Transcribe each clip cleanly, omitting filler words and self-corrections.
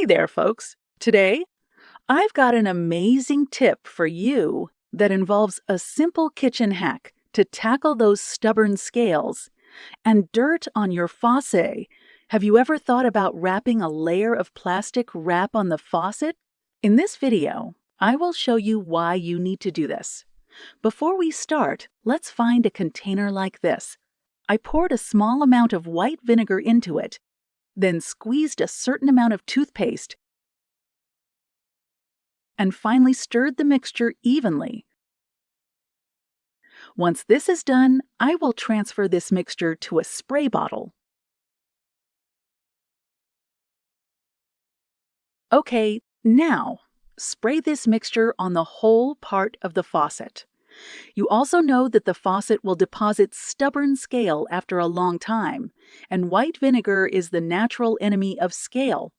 Hey there, folks. Today, I've got an amazing tip for you that involves a simple kitchen hack to tackle those stubborn scales and dirt on your faucet. Have you ever thought about wrapping a layer of plastic wrap on the faucet? In this video, I will show you why you need to do this. Before we start, let's find a container like this. I poured a small amount of white vinegar into it, then squeezed a certain amount of toothpaste, and finally stirred the mixture evenly. Once this is done, I will transfer this mixture to a spray bottle. Okay, now spray this mixture on the whole part of the faucet. You also know that the faucet will deposit stubborn scale after a long time, and white vinegar is the natural enemy of scale.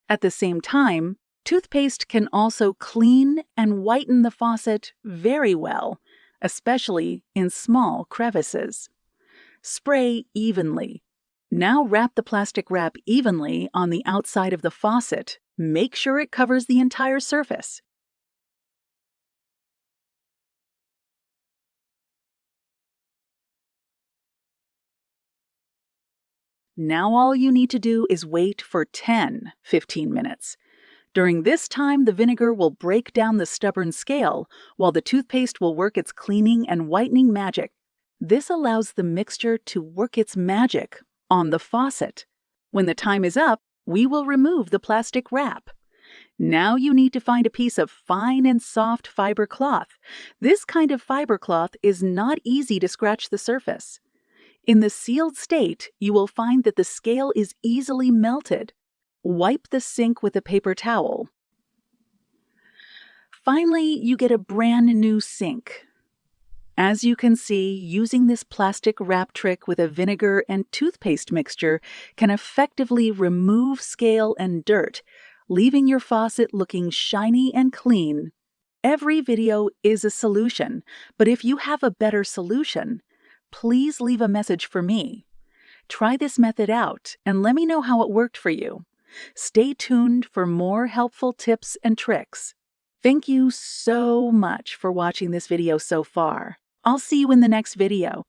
At the same time, toothpaste can also clean and whiten the faucet very well, especially in small crevices. Spray evenly. Now wrap the plastic wrap evenly on the outside of the faucet. Make sure it covers the entire surface. Now all you need to do is wait for 10-15 minutes. During this time, the vinegar will break down the stubborn scale, while the toothpaste will work its cleaning and whitening magic. This allows the mixture to work its magic on the faucet. When the time is up, we will remove the plastic wrap. Now you need to find a piece of fine and soft fiber cloth. This kind of fiber cloth is not easy to scratch the surface. In the sealed state, you will find that the scale is easily melted. Wipe the sink with a paper towel. Finally, you get a brand new sink. As you can see, using this plastic wrap trick with a vinegar and toothpaste mixture can effectively remove scale and dirt, leaving your faucet looking shiny and clean. Every video is a solution, but if you have a better solution, please leave a message for me. Try this method out and let me know how it worked for you. Stay tuned for more helpful tips and tricks. Thank you so much for watching this video so far. I'll see you in the next video.